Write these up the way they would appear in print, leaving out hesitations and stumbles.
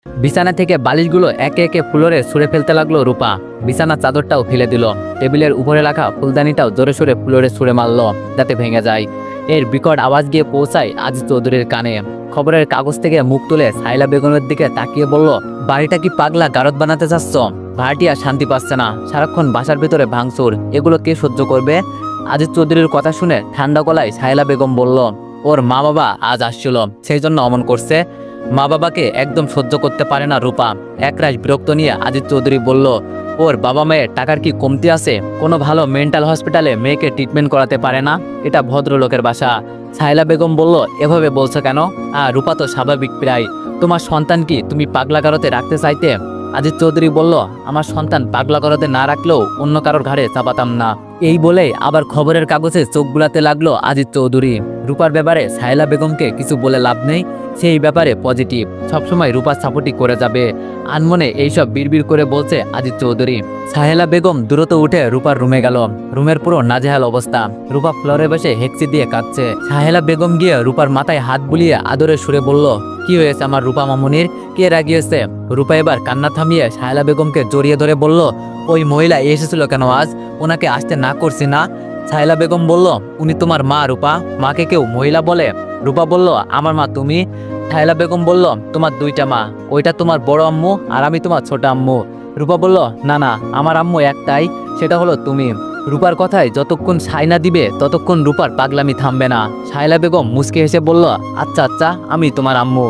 বিছানা থেকে বালিশগুলো একে একে ফ্লোরে ছুঁড়ে ফেলতে লাগলো রূপা। বিছানার চাদরটাও ফেলে দিল। টেবিলের উপরে রাখা ফুলদানিটাও জোরে সোরে ফ্লোরে ছুঁড়ে মারল, যাতে ভেঙে যায়। এর বিকট আওয়াজ গিয়ে পৌঁছায় আজিজ চৌধুরীর কানে। খবরের কাগজ থেকে মুখ তুলে সাইলা বেগমের দিকে তাকিয়ে বলল, বাড়িটা কি পাগলা গারদ বানাতে চাচ্ছ? ভাড়াটি আর শান্তি পাচ্ছে না, সারাক্ষণ বাসার ভিতরে ভাঙচুর, এগুলো কে সহ্য করবে? আজিজ চৌধুরীর কথা শুনে ঠান্ডা গলায় সাইলা বেগম বলল, ওর মা বাবা আজ আসছিল, সেই জন্য অমন করছে। মা বাবাকে একদম সহ্য করতে পারে না রূপা। একরাশ বিরক্ত নিয়ে আজিজ চৌধুরী বলল, ওর বাবা মায়ের টাকার কি কমতি আছে? কোনো ভালো মেন্টাল হসপিটালে মেয়েকে ট্রিটমেন্ট করাতে পারে না? এটা ভদ্রলোকের বাসা। সাইলা বেগম বলল, এভাবে বলছো কেন? রূপা তো স্বাভাবিক প্রায়। তোমার সন্তান কি তুমি পাগলাগারতে রাখতে চাইতে? আজিজ চৌধুরী বলল, আমার সন্তান পাগলাগারতে না রাখলেও অন্য কারোর ঘাড়ে চাপাতাম না। এই বলে আবার খবরের কাগজে চোখ বুলাতে লাগলো আজিজ চৌধুরী। রূপার ব্যাপারে সাইলা বেগমকে কিছু বলে লাভ নেই, সেই ব্যাপারে পজিটিভ, সবসময় রূপার সাপোর্টই করে যাবে। আনমনে এইসব বিড়বিড় করে বলছে আজিজ চৌধুরী। সাহেলা বেগম দ্রুত উঠে রূপার রুমে গেল। রুমের পুরো নাজেহাল অবস্থা। রূপা ফ্লোরে বসে হেঁকচি দিয়ে কাঁদছে। সাহেলা বেগম গিয়ে রূপার মাথায় হাত বুলিয়ে আদরে সুরে বলল, কি হয়েছে আমার রূপা মামুনির? কে রাগিয়েছে? রূপা এবার কান্না থামিয়ে সাহেলা বেগমকে জড়িয়ে ধরে বলল, ওই মহিলা এসেছিল কেন আজ? ওনাকে আসতে না করছি না? সাহেলা বেগম বলল, উনি তোমার মা রূপা, মাকে কেউ মহিলা বলে? রূপা বলল, আমার মা তুমি। সাহেলা বেগম বলল, তোমার দুইটা মা, ওইটা তোমার বড় আম্মু আর আমি তোমার ছোট আম্মু। রূপা বলল, না না, আমার আম্মু একটাই, সেটা হলো তুমি। রূপার কথায় যতক্ষণ সাইনা দিবে ততক্ষণ রূপার পাগলামি থামবে না। সাহেলা বেগম মুচকে হেসে বলল, আচ্ছা আচ্ছা, আমি তোমার আম্মু।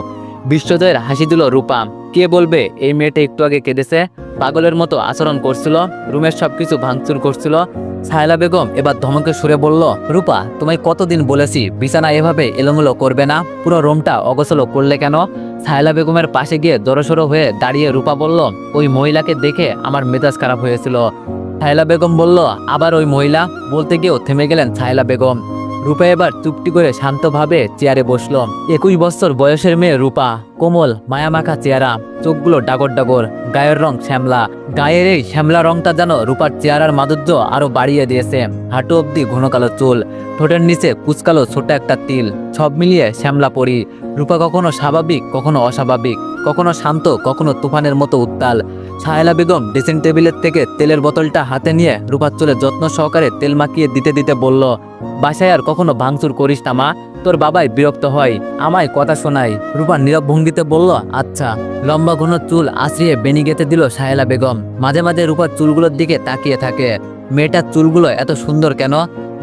বিশ্বজয়ের হাসি দিল রূপা। কে বলবে এই মেয়েটা একটু আগে কেঁদেছে? পাগলের মতো আচরণ করছিল, রুমের সবকিছু ভাঙচুর করছিল। সাহেলা বেগম এবার ধমকে সুরে বলল, রূপা, তোমায় কতদিন বলেছি বিছানা এভাবে এলোমেলো করবে না, পুরো রুমটা অগোছলো করলে কেন? সাহেলা বেগমের পাশে গিয়ে জড়সড়ো হয়ে দাঁড়িয়ে রূপা বলল, ওই মহিলাকে দেখে আমার মেজাজ খারাপ হয়েছিল। সাহেলা বেগম বলল, আবার ওই মহিলা? বলতে গিয়েও থেমে গেলেন সাহেলা বেগম। রূপা এবার চুপটি করে শান্তভাবে চেয়ারে বসলো। 21 বছর বয়সের মেয়ে রূপা, কোমল মায়ামাখা চেহারা, চোখগুলো ডাগর ডাগর, গায়ের রং শ্যামলা। গায়ের এই শ্যামলা রংটা যেন রূপার চেহারার মাধুর্য আরো বাড়িয়ে দিয়েছে। হাঁটু অব্দি ঘন কালো চুল, ঠোঁটের নিচে কুচকালো ছোট একটা তিল, সব মিলিয়ে শ্যামলা পরি। রূপা কখনো স্বাভাবিক, কখনো অস্বাভাবিক, কখনো শান্ত, কখনো তুফানের মতো উত্তাল। সাহেলা বেগম ড্রেসিং টেবিলের থেকে তেলের বোতলটা হাতে নিয়ে রূপার চুলে যত্ন সহকারে তেল মাখিয়ে দিতে দিতে বলল, বাসায় আর কখনো ভাঙচুর করিস না মা, তোর বাবাই বিরক্ত হয়, আমায় কথা শোনাই। রূপা নীরব ভঙ্গিতে বলল, আচ্ছা। লম্বা ঘন চুল আশ্রিয়ে বেনি গেতে দিল সাহেলা বেগম। মাঝে মাঝে রূপার চুলগুলোর দিকে তাকিয়ে থাকে। মেয়েটার চুলগুলো এত সুন্দর কেন?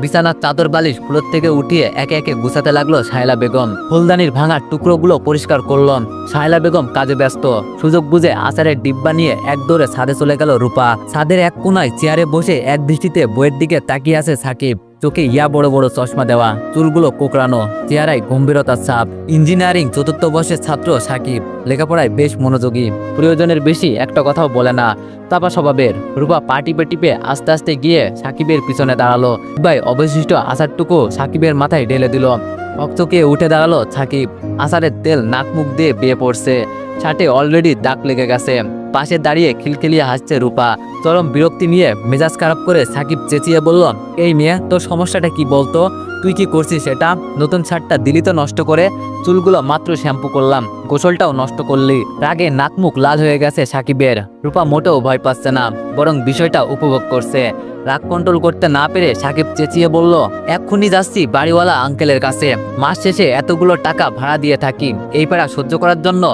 বিছানার চাদর বালিশ ফ্লোর থেকে উঠিয়ে একে একে গুছাতে লাগলো সাহেলা বেগম। ফুলদানির ভাঙা টুকরোগুলো পরিষ্কার করলেন। সাহেলা বেগম কাজে ব্যস্ত। সুযোগ বুঝে আচারের ডিব্বা নিয়ে এক দৌড়ে ছাদে চলে গেল রূপা। ছাদের এক কোনায় চেয়ারে বসে এক দৃষ্টিতে বইয়ের দিকে তাকিয়ে আছে সাকিব। চোখে ইয়া বড় বড় চশমা দেওয়া, চুলগুলো কোকড়ানো, চেহারায় গম্ভীরতার ছাপ। ইঞ্জিনিয়ারিং চতুর্থ বর্ষের ছাত্র সাকিব, লেখাপড়ায় বেশ মনোযোগী, প্রয়োজনের বেশি একটা কথাও বলে না, তাপা স্বভাবের। রূপা পা টিপে টিপে আস্তে আস্তে গিয়ে সাকিবের পিছনে দাঁড়ালো। ভাই অবশিষ্ট আচারটুকু সাকিবের মাথায় ঢেলে দিল। অকচকে উঠে দাঁড়ালো সাকিব। আচারের তেল নাক মুখ দিয়ে বেয়ে পড়ছে, শার্টে অলরেডি দাগ লেগে গেছে। পাশে দাঁড়িয়ে খিলখিলিয়ে হাসছে রূপা। চরম বিরক্তি নিয়ে মেজাজ খারাপ করে সাকিব চেঁচিয়ে বলল, এই মেয়ে, তোর সমস্যাটা কি বলতো? তুই কি করছিস সেটা? নতুন শার্টটা দিলি তো নষ্ট করে, চুলগুলো মাত্র শ্যাম্পু করলাম, গোসলটাও নষ্ট করলি। রাগে নাক মুখ লাল হয়ে গেছে সাকিবের। রূপা মোটেও ভয় পাচ্ছে না, বরং বিষয়টা উপভোগ করছে। রাগ কন্ট্রোল করতে না পেরে সাকিব চেঁচিয়ে বলল, এক্ষুনি যাচ্ছি বাড়িওয়ালা আঙ্কেলের কাছে, মাস শেষে এতগুলো টাকা ভাড়া দিয়ে থাকি, এই পাড়া সহ্য করার জন্য।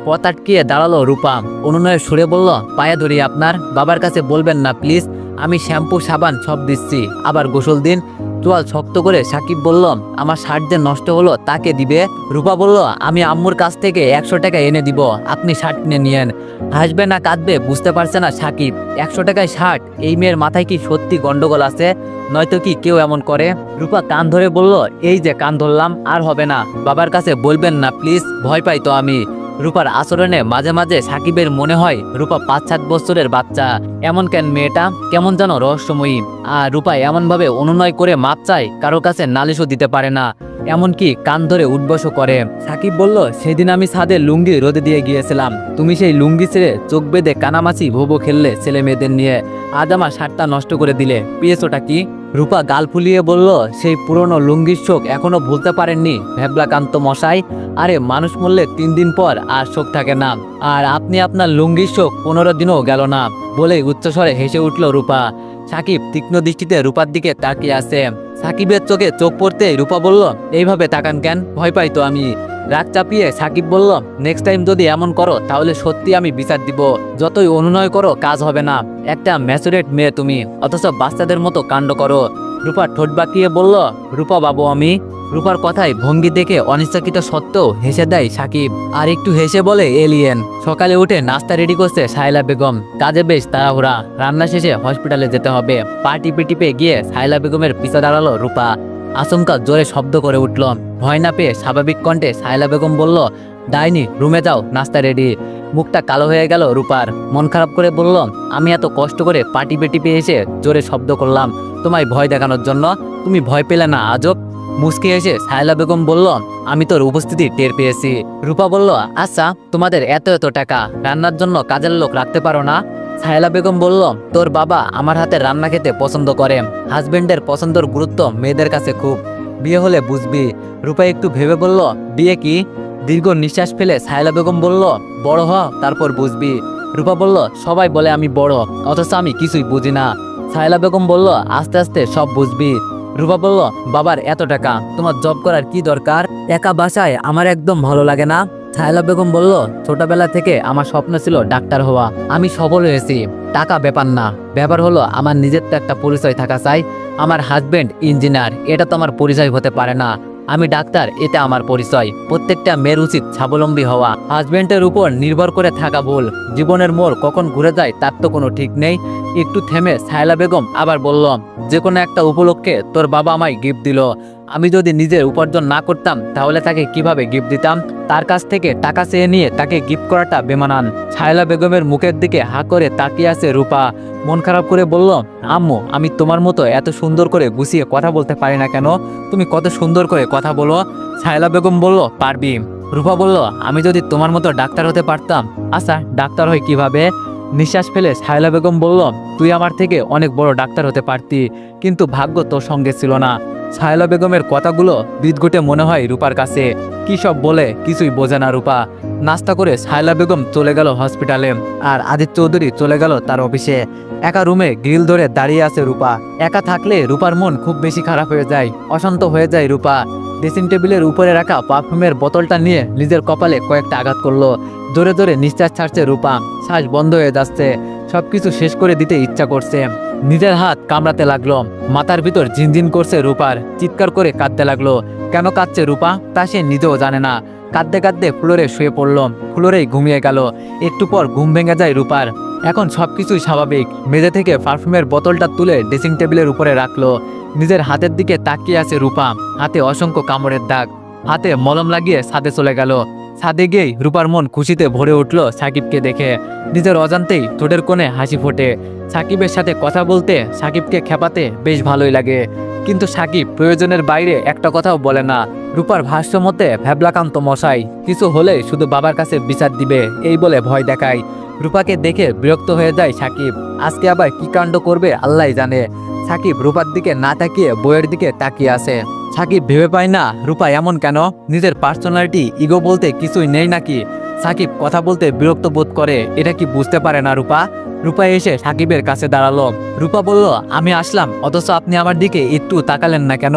পথ আটকিয়ে দাঁড়ালো রূপা। অনুনয়ের সুরে বলল, পায়ে ধরি আপনার, বাবার কাছে বলবেন না প্লিজ, আমি শ্যাম্পু সাবান সব দিচ্ছি, আবার গোসল দিন। চোয়াল শক্ত করে সাকিব বলল, আমার শার্ট যে নষ্ট হলো তাকে দিবে? রূপা বলল, আমি আম্মুর কাছ থেকে 100 টাকা এনে দিব, আপনি শার্ট কিনে নিয়েন। হাসবে না কাঁদবে বুঝতে পারছে না সাকিব। 100 টাকায় শার্ট? এই মেয়ের মাথায় কি সত্যি গন্ডগোল আছে, নয়তো কি কেউ এমন করে? রূপা কান ধরে বলল, এই যে কান ধরলাম, আর হবে না, বাবার কাছে বলবেন না প্লিজ, ভয় পাই তো আমি। রূপার আচরণে মাঝে মাঝে সাকিবের মনে হয় রূপা 5-7 বছরের বাচ্চা। এমন কেন মেয়েটা, কেমন যেন রহস্যময়ী। আর রূপা এমন ভাবে অনুনয় করে মাপ চায়, কারোর কাছে নালিশও দিতে পারে না। এমনকি কান ধরে উঠবসও করে। সাকিব বলল, সেদিন আমি ছাদে লুঙ্গি রোদে দিয়ে গিয়েছিলাম, তুমি সেই লুঙ্গি ছেড়ে চোখ বেঁধে কানামাছি ভোবো খেললে ছেলে মেয়েদের নিয়ে, আজ আমার শার্টটা নষ্ট করে দিলে, পেয়েছোটা কি? রূপা গাল ফুলিয়ে বলল, সেই পুরনো লুঙ্গির শোক এখনো ভুলতে পারেননি ভ্যাবলাকান্ত মশাই? আরে মানুষ মরলে 3 দিন পর আর শোক থাকে না, আর আপনি আপনার লুঙ্গির শোক 15 দিনও গেল না। বলেই উচ্চস্বরে হেসে উঠল রূপা। সাকিব তীক্ষ্ণ দৃষ্টিতে রূপার দিকে তাকিয়ে আছে। সাকিবের চোখে চোখ পড়তে রূপা বলল, এইভাবে তাকান কেন? ভয় পাই তো আমি। রাগ চাপিয়ে সাকিব বলল, নেক্সট টাইম যদি এমন করো তাহলে সত্যি আমি বিচার দিব। যতই অনুনয় করো কাজ হবে না। একটা ম্যাচুরেট মেয়ে তুমি, অথচ বাচ্চাদের মতো কাণ্ড করো। রূপা ঠোঁট বাঁকিয়ে বলল, রূপা বাবু আমি। রূপার কথায় ভঙ্গি দেখে অনিচ্ছাকৃত সত্ত্বেও হেসে দেয় সাকিব, আর একটু হেসে বলে, এলিয়েন। সকালে উঠে নাস্তা রেডি করছে সাইলা বেগম। কাজে বেশ তাড়াহুড়া, রান্না শেষে হসপিটালে যেতে হবে। পা টিপে টিপে গিয়ে সাইলা বেগমের পিছা দাঁড়ালো রূপা। আচমকা জোরে শব্দ করে উঠল। ভয় না পেয়ে স্বাভাবিক কণ্ঠে সাইলা বেগম বলল, ডাইনি রুমে যাও, নাস্তা রেডি। মুখটা কালো হয়ে গেল রূপার। মন খারাপ করে বলল, আমি এত কষ্ট করে পা টিপে টিপে এসে জোরে শব্দ করলাম তোমায় ভয় দেখানোর জন্য, তুমি ভয় পেলে না? আজব। মুচকে এসে সাইলা বেগম বলল, আমি তোর উপস্থিতি টের পেয়েছি। রূপা বলল, আচ্ছা তোমাদের এত এত টাকা, রান্নার জন্য কাজের লোক রাখতে পারো না? সাইলা বেগম বলল, তোর বাবা আমার হাতে রান্না খেতে পছন্দ করে। হাজবেন্ডের পছন্দের গুরুত্ব মেয়েদের কাছে খুব, বিয়ে হলে বুঝবি। রূপা একটু ভেবে বলল, বিয়ে কি? দীর্ঘ নিঃশ্বাস ফেলে সাইলা বেগম বলল, বড় হ, তারপর বুঝবি। রূপা বলল, সবাই বলে আমি বড়, অথচ আমি কিছুই বুঝি না। সাইলা বেগম বলল, আস্তে আস্তে সব বুঝবি। রূপা বলল, বাবার এত টাকা, তোমার জব করার কি দরকার? একা বাসায় আমার একদম ভালো লাগে না। সাইলা বেগম বলল, ছোটবেলা থেকে আমার স্বপ্ন ছিল ডাক্তার হওয়া, আমি সফল হয়েছি। টাকা ব্যাপার না, ব্যাপার হলো আমার নিজের তো একটা পরিচয় থাকা চাই। আমার হাজবেন্ড ইঞ্জিনিয়ার, এটা তো আমার পরিচয় হতে পারে না। আমি ডাক্তার, এটা আমার পরিচয়। প্রত্যেকটা মেয়ের উচিত স্বাবলম্বী হওয়া। হাজবেন্ডের উপর নির্ভর করে থাকা ভুল। জীবনের মোড় কখন ঘুরে যায় তার তো কোনো ঠিক নেই। একটু থেমে সাইলা বেগম আবার বলল, যে কোনো একটা উপলক্ষে তোর বাবা আমায় গিফট দিল, আমি যদি নিজের উপার্জন না করতাম তাহলে তাকে কিভাবে গিফট দিতাম? তার কাছ থেকে টাকা চেয়ে নিয়ে তাকে গিফট করাটা বেমানান। সাইলা বেগমের মুখের দিকে হা করে তাকিয়ে আছে রূপা। মন খারাপ করে বলল, আম্মু আমি তোমার মতো এত সুন্দর করে গুছিয়ে কথা বলতে পারি না কেন? তুমি কত সুন্দর করে কথা বলো। সাইলা বেগম বলল, পারবি। রূপা বলল, আমি যদি তোমার মতো ডাক্তার হতে পারতাম। আচ্ছা ডাক্তার হয় কিভাবে? নিঃশ্বাস ফেলে সাইলা বেগম বলল, তুই আমার থেকে অনেক বড় ডাক্তার হতে পারতি, কিন্তু ভাগ্য তোর সঙ্গে ছিল না। সাইলা বেগমের কথাগুলো বিদঘুটে মনে হয় রূপার কাছে। কি সব বলে কিছুই বোঝে না রূপা। নাস্তা করে সাইলা বেগম চলে গেল হসপিটালে, আর আদিত্য চৌধুরী চলে গেল তার অফিসে। একা রুমে গ্রিল ধরে দাঁড়িয়ে আছে রূপা। একা থাকলে রূপার মন খুব বেশি খারাপ হয়ে যায়, অশান্ত হয়ে যায় রূপা। ড্রেসিং টেবিলের উপরে রাখা পারফিউমের বোতলটা নিয়ে নিজের কপালে কয়েকটা আঘাত করলো। জোরে জোরে নিঃশ্বাস ছাড়ছে রূপা, শ্বাস বন্ধ হয়ে যাচ্ছে। সবকিছু শেষ করে দিতে ইচ্ছা করছে। নিজের হাত কামড়াতে লাগলো, মাথার ভিতর ঝিনঝিন করছে রূপার। চিৎকার করে কাঁদতে লাগলো। কেন কাঁদছে রূপা তা সে নিজেও জানে না। কাঁদতে কাঁদতে ফ্লোরে শুয়ে পড়ল, ফ্লোরেই ঘুমিয়ে গেল। একটু পর ঘুম ভেঙে যায় রূপার। এখন সবকিছুই স্বাভাবিক। মেঝে থেকে পারফিউমের বোতলটা তুলে ড্রেসিং টেবিলের উপরে রাখলো। নিজের হাতের দিকে তাকিয়ে আছে রূপা, হাতে অসংখ্য কামড়ের দাগ। হাতে মলম লাগিয়ে ছাদে চলে গেল। ছাদে গিয়েই রূপার মন খুশিতে ভরে উঠল সাকিবকে দেখে। নিজের অজান্তেই ঠোঁটের কোণে হাসি ফোটে। সাকিবের সাথে কথা বলতে, সাকিবকে খেপাতে বেশ ভালোই লাগে, কিন্তু সাকিব প্রয়োজনের বাইরে একটা কথাও বলে না। রূপার ভাষ্য মতে ভ্যাবলাকান্ত মশাই কিছু হলে শুধু বাবার কাছে বিচার দিবে এই বলে ভয় দেখায়। রূপাকে দেখে বিরক্ত হয়ে যায় সাকিব। আজকে আবার কি কাণ্ড করবে আল্লাহই জানে। সাকিব রূপার দিকে না তাকিয়ে বইয়ের দিকে তাকিয়ে আছে। সাকিব ভেবে পায় না রূপা এমন কেন, নিজের পার্সোনালিটি ইগো বলতে কিছুই নেই নাকি? সাকিব কথা বলতে বিরক্ত বোধ করে, এটা কি বুঝতে পারে না রূপা? রূপা এসে সাকিবের কাছে দাঁড়ালো। রূপা বলল, আমি আসলাম অথচ আপনি আমার দিকে একটু তাকালেন না কেন?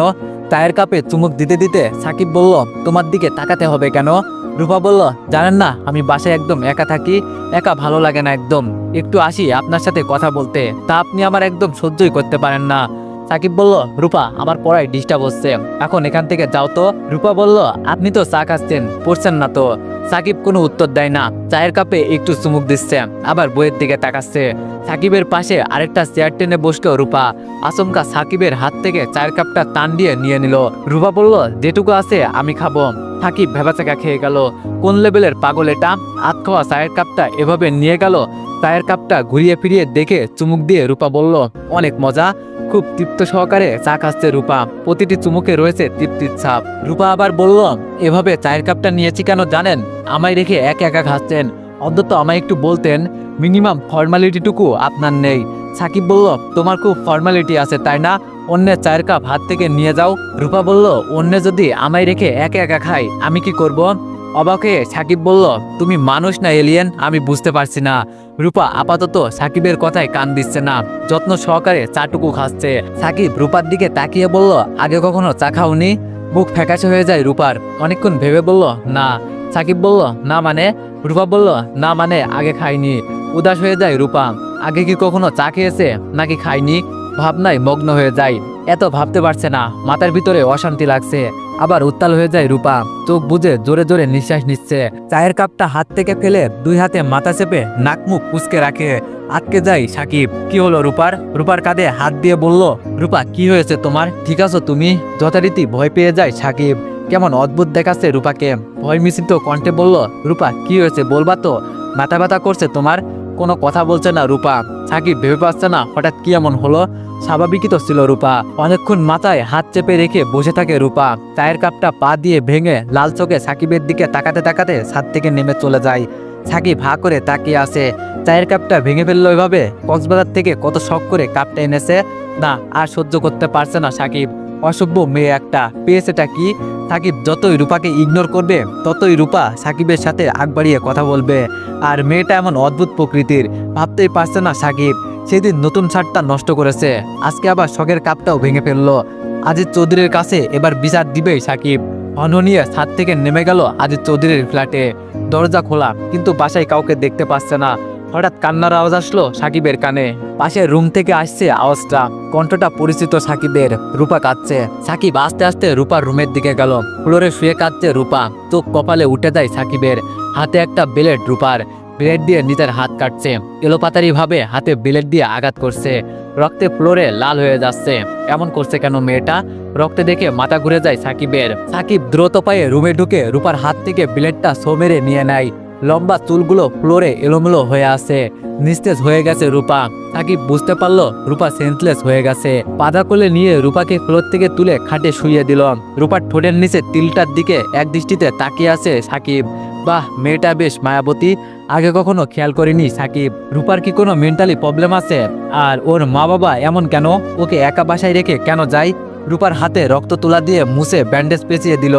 চায়ের কাপে চুমুক দিতে দিতে সাকিব বলল, তোমার দিকে তাকাতে হবে কেন? রূপা বলল, জানেন না আমি বাসায় একদম একা থাকি, একা ভালো লাগে না একদম। একটু আসি আপনার সাথে কথা বলতে, তা আপনি আমার একদম সহ্যই করতে পারেন না। সাকিব বলল, রূপা আমার পড়ায় ডিস্টার্ব হচ্ছে, এখন এখান থেকে যাও তো। রূপা বলল, আপনি তো চা খাচ্ছেন, পড়ছেন না তো? সাকিব কোনো উত্তর দেয় না, চায়ের কাপে একটু চুমুক দিচ্ছে, আবার বইয়ের দিকে তাকাচ্ছে। সাকিবের পাশে আরেকটা চেয়ার টেনে বসলো রূপা। আচমকা সাকিবের হাত থেকে চায়ের কাপটা টান দিয়ে নিয়ে নিল। রূপা বলল, যেটুকু আছে আমি খাবো। সাকিব ভেবাচাকা খেয়ে গেল। কোন লেভেলের পাগল এটা? হাত খাওয়া চায়ের কাপটা এভাবে নিয়ে গেল। চায়ের কাপটা ঘুরিয়ে ফিরিয়ে দেখে চুমুক দিয়ে রূপা বলল, অনেক মজা, খুব খুব তৃপ্ত সহকারে চা খাচ্ছে রূপা। প্রতিটি চুমুকে রয়েছে তৃপ্তির ছাপ। রূপা আবার বলল, এভাবে চায়ের কাপটা নিয়েছি কেন জানেন? আমায় রেখে একা একা খাচ্ছেন, অন্তত আমায় একটু বলতেন। মিনিমাম ফর্মালিটিটুকু আপনার নেই। সাকিব বলল, তোমার খুব ফর্মালিটি আছে তাই না? অন্যের চায়ের কাপ হাত থেকে নিয়ে যাও। রূপা বলল, অন্য যদি আমায় রেখে একা একা খাই আমি কি করব? অবাক হয়ে সাকিব বলল, তুমি মানুষ না এলিয়েন? আমি বুঝতে পারছি না। রূপা আপাতত সাকিবের কথায় কান দিচ্ছে না, যত্ন সহকারে চাটুকু খাচ্ছে। সাকিব রূপার দিকে তাকিয়ে বলল, আগে কখনো চা খাওনি? মুখ ফ্যাকাশে হয়ে যায় রূপার। অনেকক্ষণ ভেবে বলল, না। সাকিব বলল, না মানে? রূপা বলল, না মানে আগে খাইনি। উদাস হয়ে যায় রূপা। আগে কি কখনো চা খেয়েছে নাকি খায়নি? ভাবনায় মগ্ন হয়ে যায়। এত ভাবতে পারছে না, মাথার ভিতরে অশান্তি লাগছে। আবার উত্তাল হয়ে যায় রূপা, চোখ বুজে জোরে জোরে নিঃশ্বাস নিচ্ছে। চায়ের কাপটা হাত থেকে ফেলে দুই হাতে মাথা চেপে নাক মুখ কুঁচকে রাখে। আটকে যায় সাকিব। কি হলো রূপার? রূপার কাঁধে হাত দিয়ে বলল, রূপা কি হয়েছে তোমার? ঠিক আছো তুমি? যথারীতি ভয় পেয়ে যায় সাকিব। কেমন অদ্ভুত দেখাচ্ছে রূপাকে। ভয় মিশ্রিত কণ্ঠে বলল, রূপা কি হয়েছে বলবা তো? মাথা ব্যথা করছে তোমার? কোনো কথা বলছে না রূপা। সাকিব ভেবে পাচ্ছে না হঠাৎ কি এমন হলো। স্বাভাবিকই তো ছিল রূপা। অনেকক্ষণ মাথায় হাত চেপে রেখে বসে থাকে রূপা। চায়ের কাপটা পা দিয়ে ভেঙে লাল চোখে সাকিবের দিকে তাকাতে তাকাতে ছাদ থেকে নেমে চলে যায়। সাকিব হা করে তাকিয়ে আসে। চায়ের কাপটা ভেঙে ফেললো এভাবে? কক্সবাজার থেকে কত শখ করে কাপটা এনেছে। না, আর সহ্য করতে পারছে না সাকিব। অসভ্য মেয়ে একটা। পেয়েছেটা কি? সাকিব যতই রূপাকে ইগনোর করবে ততই রূপা সাকিবের সাথে আগ বাড়িয়ে কথা বলবে। আর মেয়েটা এমন অদ্ভুত প্রকৃতির, ভাবতেই পারছে না সাকিব। সেদিন নতুন শার্টটা নষ্ট করেছে, আজকে আবার শখের কাপটাও ভেঙে ফেললো। আজিজ চৌধুরীর কাছে এবার বিচার দিবেই সাকিব। অন্য নিয়ে ছাদ থেকে নেমে গেল আজিজ চৌধুরীর ফ্ল্যাটে। দরজা খোলা, কিন্তু বাসায় কাউকে দেখতে পাচ্ছে না। হঠাৎ কান্নার আওয়াজ আসলো সাকিবের কানে। পাশের রুম থেকে আসছে আওয়াজটা। কণ্ঠটা পরিচিত সাকিবের। রূপা কাঁদছে। সাকিব আস্তে আস্তে রূপার রুমের দিকে গেল। ফ্লোরে শুয়ে কাঁদছে রূপা। চোখ কপালে উঠে যায় সাকিবের। হাতে একটা ব্লেড রূপার। ব্লেড দিয়ে নিজের হাত কাটছে। এলোপাতারি ভাবে হাতে ব্লেড দিয়ে আঘাত করছে। রক্তে ফ্লোরে লাল হয়ে যাচ্ছে। এমন করছে কেন মেয়েটা? রক্তে দেখে মাথা ঘুরে যায় সাকিবের। সাকিব দ্রুত পায়ে রুমে ঢুকে রূপার হাত থেকে ব্লেডটা সো মেরে নিয়ে নেয়। লম্বা চুলগুলো ফ্লোরে এলোমেলো হয়ে আছে। নিস্তেজ হয়ে গেছে রূপা। সাকিব বুঝতে পারলো রূপা সেন্সলেস হয়ে গেছে। পাদা কোলে নিয়ে রূপাকে ফ্লোর থেকে তুলে খাটে শুইয়ে দিল। রূপার ঠোঁটের নিচে তিলটার দিকে এক দৃষ্টিতে তাকিয়ে আছে সাকিব। বাহ, মেয়েটা বেশ মায়াবতী। আগে কখনো খেয়াল করিনি সাকিব। রূপার কি কোনো মেন্টালি প্রবলেম আছে? আর ওর মা বাবা এমন কেন? ওকে একা বাসায় রেখে কেন যায়? রূপার হাতে রক্ত তুলা দিয়ে মুছে ব্যান্ডেজ পেঁচিয়ে দিল।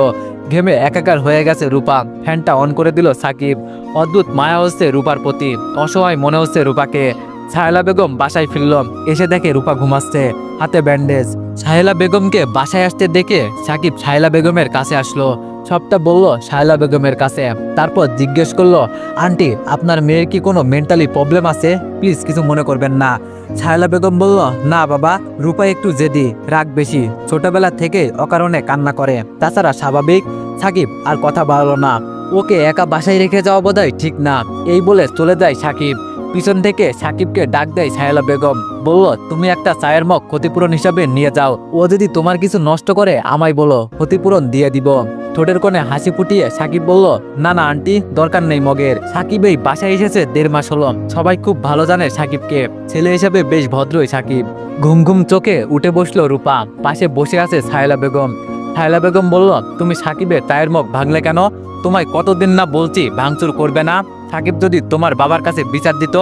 ঘেমে একাকার হয়ে গেছে রূপা। ফ্যানটা অন করে দিল সাকিব। অদ্ভুত মায়া হচ্ছে রূপার প্রতি। অসহায় মনে হচ্ছে রূপাকে। সাহেলা বেগম বাসায় ফিরল। এসে দেখে রূপা ঘুমাচ্ছে, হাতে ব্যান্ডেজ। সাহেলা বেগমকে বাসায় আসতে দেখে সাকিব সাহেলা বেগমের কাছে আসলো। সবটা বলল সাহেলা বেগমের কাছে। তারপর জিজ্ঞেস করলো, আন্টি আপনার মেয়ের কি কোনো মেন্টালি প্রবলেম আছে? প্লিজ কিছু মনে করবেন না। সাহেলা বেগম বলল, না বাবা, রূপা একটু জেদি, রাগ বেশি, ছোটবেলা থেকে অকারণে কান্না করে, তাছাড়া স্বাভাবিক। সাকিব আর কথা বাড়ালো না। ওকে একা বাসায় রেখে যাওয়া বোধহয় ঠিক না। এই বলে চলে যায় সাকিব। পিছন থেকে সাকিবকে ডাক দেয় সাহেলা বেগম। বলল, তুমি একটা চায়ের মগ ক্ষতিপূরণ হিসাবে নিয়ে যাও। ও যদি তোমার কিছু নষ্ট করে আমায় বলো, ক্ষতিপূরণ দিয়ে দিব। ঠোঁটের কোণে হাসি ফুটিয়ে সাকিব বলল, না না আন্টি, দরকার নেই মগের। সাকিব এই বাসায় এসেছে 1.5 মাস হলো। সবাই খুব ভালো জানে সাকিবকে। ছেলে হিসেবে বেশ ভদ্রই সাকিব। ঘুম ঘুম চোখে উঠে বসলো রূপা। পাশে বসে আছে সাহেলা বেগম। সাহেলা বেগম বলল, তুমি সাকিবের চায়ের মগ ভাঙলে কেন? তোমায় কতদিন না বলছি ভাঙচুর করবে না। সাকিব যদি তোমার বাবার কাছে বিচার দিত।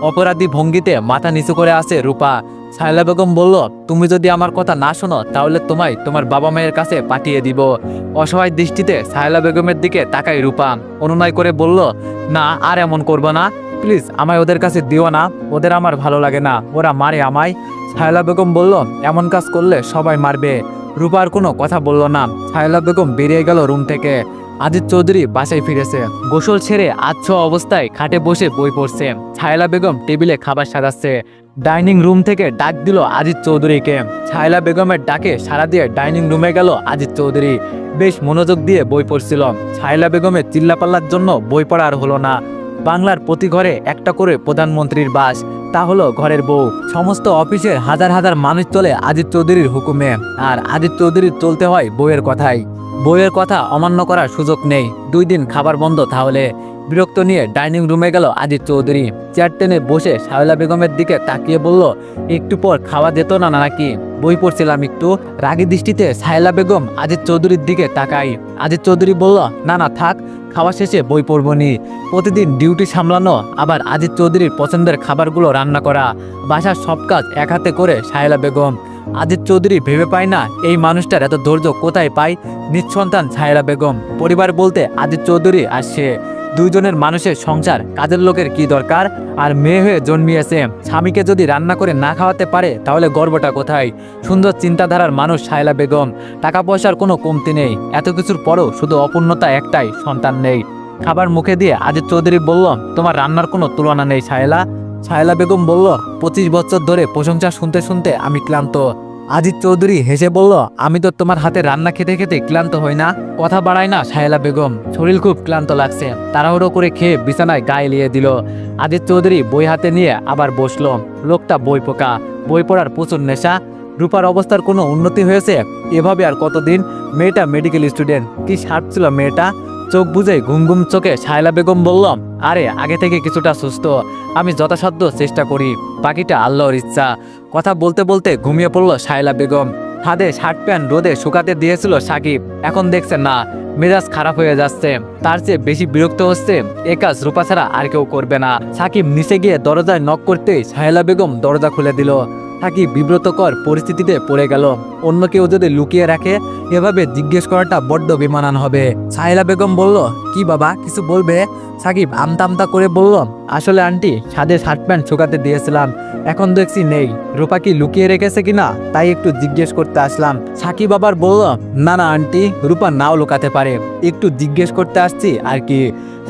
অপরাধী ভঙ্গিতে মাথা নিচু করে আছে রূপা। সাহেলা বেগম বলল, তুমি যদি আমার কথা না শোনো তাহলে তোমায় তোমার বাবা মায়ের কাছে পাঠিয়ে দিব। অসহায় দৃষ্টিতে সাহেলা বেগমের দিকে তাকাই রূপা। অনুনয় করে বলল, না আর এমন করবো না, প্লিজ আমায় ওদের কাছে দিও না। ওদের আমার ভালো লাগে না, ওরা মারে আমায়। সাহেলা বেগম বলল, এমন কাজ করলে সবাই মারবে। রূপার কোনো কথা বলল না। সাহেলা বেগম বেরিয়ে গেল রুম থেকে। আজিজ চৌধুরী বাসায় ফিরেছে। গোসল ছেড়ে আচ্ছা অবস্থায় খাটে বসে বই পড়ছে। ছায়লা বেগম টেবিলে খাবার সাজাচ্ছে। ডাইনিং রুম থেকে ডাক দিল আজিজ চৌধুরীকে। ছায়লা বেগমের ডাকে সাড়া দিয়ে ডাইনিং রুমে গেল আজিজ চৌধুরী। বেশ মনোযোগ দিয়ে বই পড়ছিল। ছায়লা বেগমের চিল্লাপাল্লার জন্য বই পড়া আর হলো না। বাংলার প্রতি ঘরে একটা করে প্রধানমন্ত্রীর বাস, তা হলো ঘরের বউ। সমস্ত অফিসের হাজার হাজার মানুষ চলে আজিজ চৌধুরীর হুকুমে। আর আজিজ চৌধুরীর চলতে হয় বউয়ের কথাই। বইয়ের কথা অমান্য করার সুযোগ নেই। 2 দিন খাবার বন্ধ, তাহলে বিরক্ত নিয়ে ডাইনিং রুমে গেল আজিজ চৌধুরী। চেয়ার টেনে বসে শায়লা বেগমের দিকে তাকিয়ে বলল, একটু পর খাওয়া যেত না নাকি? বই পড়ছিলাম একটু। রাগী দৃষ্টিতে শায়লা বেগম আজিজ চৌধুরীর দিকে তাকাই। আজিজ চৌধুরী বলল, না না থাক, খাওয়া শেষে বই পড়বনি। প্রতিদিন ডিউটি সামলানো, আবার আজিজ চৌধুরীর পছন্দের খাবারগুলো রান্না করা, বাসার সব কাজ এক হাতে করে শায়লা বেগম। আজিজ চৌধুরী ভেবে পায় না এই মানুষটার এত ধৈর্য কোথায় পায়। নিঃসন্তান শায়লা বেগম, পরিবার বলতে আজিজ চৌধুরী আর সে। দুইজনের মানুষের সংসার, কাজের লোকের কি দরকার? আর মেয়ে হয়ে জন্মিয়েছে, স্বামীকে যদি রান্না করে না খাওয়াতে পারে তাহলে গর্বটা কোথায়? সুন্দর চিন্তাধারার মানুষ শায়লা বেগম, টাকা পয়সার কোনো কমতি নেই। এত কিছুর পরও শুধু অপূর্ণতা একটাই, সন্তান নেই। খাবার মুখে দিয়ে আজিজ চৌধুরী বলল, তোমার রান্নার কোনো তুলনা নেই শায়লা। শায়লা বেগম বলল, 25 বছর ধরে প্রশংসা শুনতে শুনতে আমি ক্লান্ত। আজিজ চৌধুরী হেসে বলল, আমি তো তোমার হাতে রান্না খেতে খেতে ক্লান্ত হই না। কথা বাড়ায় না শায়লা বেগম, শরীর খুব ক্লান্ত লাগছে। তাড়াহুড়ো করে খেয়ে বিছানায় গায়ে লিয়ে দিল। আজিজ চৌধুরী বই হাতে নিয়ে আবার বসলো। লোকটা বই পোকা, বই পড়ার প্রচুর নেশা। রূপার অবস্থার কোনো উন্নতি হয়েছে? এভাবে আর কতদিন? মেয়েটা মেডিকেল স্টুডেন্ট, কি শার্প ছিল মেয়েটা। চোখ বুঝে ঘুম ঘুম চোখে শায়লা বেগম বলল, আরে আগে থেকে কিছুটা সুস্থ, আমি যথাসাধ্য চেষ্টা করি, বাকিটা আল্লাহর ইচ্ছা। কথা বলতে বলতে ঘুমিয়ে পড়ল শায়লা বেগম। হাতে শার্ট প্যান্ট রোদে শুকাতে দিয়েছিল সাকিব, এখন দেখছে না, মেজাজ খারাপ হয়ে যাচ্ছে। তার চেয়ে বেশি বিরক্ত হচ্ছে এ কাজ রূপা ছাড়া আর কেউ করবে না। সাকিব নিচে গিয়ে দরজায় নক করতেই শায়লা বেগম দরজা খুলে দিল। সাকিব বিব্রতকর পরিস্থিতিতে পড়ে গেল। অন্য কেউ যদি লুকিয়ে রাখে, এভাবে জিজ্ঞেস করাটা বড্ড বেমানান হবে। শায়লা বেগম বলল, কি বাবা, কিছু বলবে? সাকিব আমতা আমতা করে বলল, আসলে আন্টি, ছাদে শার্ট প্যান্ট শুকাতে দিয়েছিলাম, এখন দেখছি নেই। রূপা কি লুকিয়ে রেখেছে কিনা তাই একটু জিজ্ঞেস করতে আসলাম। সাকিব আবার বলল, না না আন্টি, রূপা নাও লুকাতে পারে, একটু জিজ্ঞেস করতে আসছি আর কি।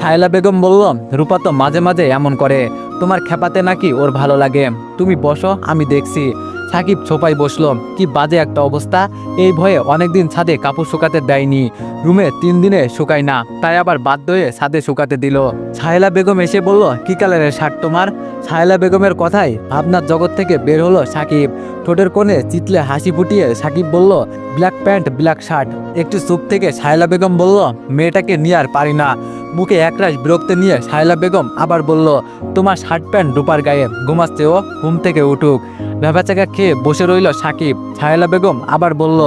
শায়লা বেগম বলল, রূপা তো মাঝে মাঝে এমন করে, তোমার খেপাতে নাকি ওর ভালো লাগে। তুমি বসো, আমি দেখছি। সাকিব ছোপাই বসলো। কি বাজে একটা অবস্থা। এই ভয়ে অনেকদিন ছাদে কাপড় শুকাতে দেয়নি। রুমে 3 দিনে শুকায় না, তাই আবার বাধ্য হয়ে ছাদে শুকাতে দিল। শায়লা বেগম এসে বলল, কি কালারের শার্ট তোমার? শায়লা বেগমের কথায় ভাবনার জগৎ থেকে বের হলো সাকিব। ঠোঁটের কোণে চিতলে হাসি ফুটিয়ে সাকিব বলল, ব্ল্যাক প্যান্ট ব্ল্যাক শার্ট। একটু চুপ থেকে শায়লা বেগম বলল, মেয়েটাকে নিয়ে আর পারি না। মুখে একরাশ বিরক্তি নিয়ে শায়লা বেগম আবার বলল, তোমার শার্ট প্যান্ট রূপার গায়ে, ঘুমাচ্ছে ও, ঘুম থেকে উঠুক। ভেবাচাকা খেয়ে বসে রইল সাকিব। শায়লা বেগম আবার বলল,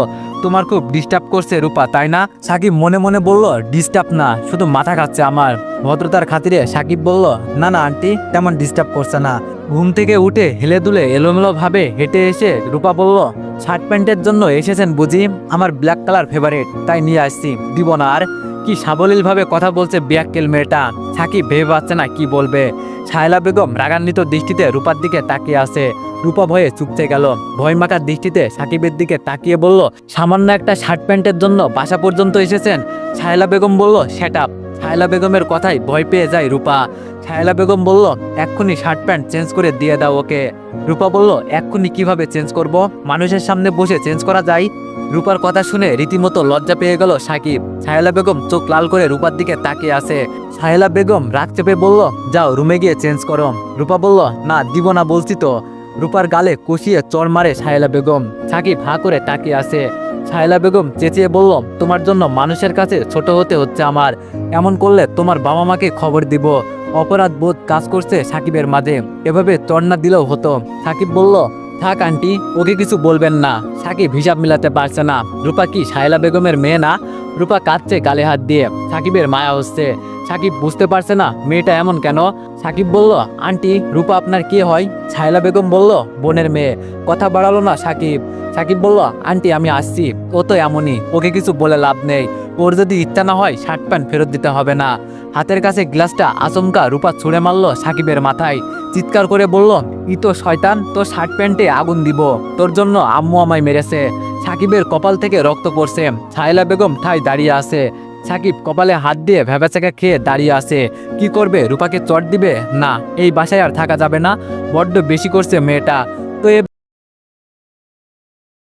তোমার খুব ডিস্টার্ব করছে রূপা, তাই না? সাকিব মনে মনে বলল, ডিস্টার্ব না, শুধু মাথা খাচ্ছে আমার। ভদ্রতার খাতিরে সাকিব বলল, না না আন্টি, তেমন ডিস্টার্ব করছে না। ঘুম থেকে উঠে হেলে দুলে এলোমেলো ভাবে হেঁটে এসে রূপা বলল, শার্ট প্যান্টের জন্য এসেছেন বুঝি? আমার ব্ল্যাক কালার ফেভারিট, তাই নিয়ে আসছি, দিব না আর। কি সাবলীলভাবে কথা বলছে বিয়াক্কেল মেয়েটা। সাকিব ভেবে পাচ্ছে না কি বলবে। শায়লা বেগম রাগান্বিত দৃষ্টিতে রূপার দিকে তাকিয়ে আছে। রূপা ভয়ে চুপতে গেল। ভয় মাখার দৃষ্টিতে সাকিবের দিকে তাকিয়ে বলল, সামান্য একটা শার্ট প্যান্টের জন্য বাসা পর্যন্ত এসেছেন? শায়লা বেগম বলল, শ্যাট আপ। শায়লা বেগমের কথায় ভয় পেয়ে যায় রূপা। শায়লা বেগম বলল, এক্ষুনি শার্ট প্যান্ট চেঞ্জ করে দিয়ে দাও ওকে। রূপা বলল, এক্ষুনি কিভাবে চেঞ্জ করব? মানুষের সামনে বসে চেঞ্জ করা যায়? রূপার কথা শুনে রীতিমতো লজ্জা পেয়ে গেল সাকিব। শায়লা বেগম চোখ লাল করে রূপার দিকে তাকিয়ে আছে। শায়লা বেগম রাগ চেপে বলল, যাও রুমে গিয়ে চেঞ্জ করো। রূপা বলল, না, দিব না বলছি তো। রূপার গালে কষিয়ে চড় মারে শায়লা বেগম। সাকিব হাঁ করে তাকিয়ে আছে। শায়লা বেগম চেঁচিয়ে বলল, তোমার জন্য মানুষের কাছে ছোট হতে হচ্ছে আমার। এমন করলে তোমার বাবা মাকে খবর দিব। অপরাধ বোধ কাজ করছে সাকিবের মাঝে। এভাবে চড় না দিলেও হতো। সাকিব বলল, থাক আন্টি, ওকে কিছু বলবেন না। সাকিব হিসাব মিলাতে পারছে না, রূপা কি শায়লা বেগমের মেয়ে না? রূপা কাঁদছে গালে হাত দিয়ে। সাকিবের মায়া হচ্ছে। সাকিব বুঝতে পারছে না মেয়েটা এমন কেন। সাকিব বলল, আন্টি, রূপা আপনার কি হয়? শায়লা বেগম বলল, বোনের মেয়ে। কথা বাড়ালো না সাকিব। সাকিব বলল, আন্টি আমি আসছি, ও তো এমনই, ওকে কিছু বলে লাভ নেই। ওর যদি ইচ্ছা না হয় শার্ট প্যান্ট ফেরত দিতে হবে না। হাতের কাছে গ্লাসটা আচমকা রূপা ছুঁড়ে মারল সাকিবের মাথায়। চিৎকার করে বলল, ই তো শয়তান, তোর শার্ট প্যান্টে আগুন দিব, তোর জন্য আম্মু আমায় মেরেছে। সাকিবের কপাল থেকে রক্ত পড়ছে। শায়লা বেগম ঠায় দাঁড়িয়ে আছে। সাকিব কপালে হাত দিয়ে ভেবাচাকা খেয়ে দাঁড়িয়ে আছে। কি করবে? রূপাকে চট দিবে? না, এই বাসায় আর থাকা যাবে না, বড্ড বেশি করছে মেয়েটা। তো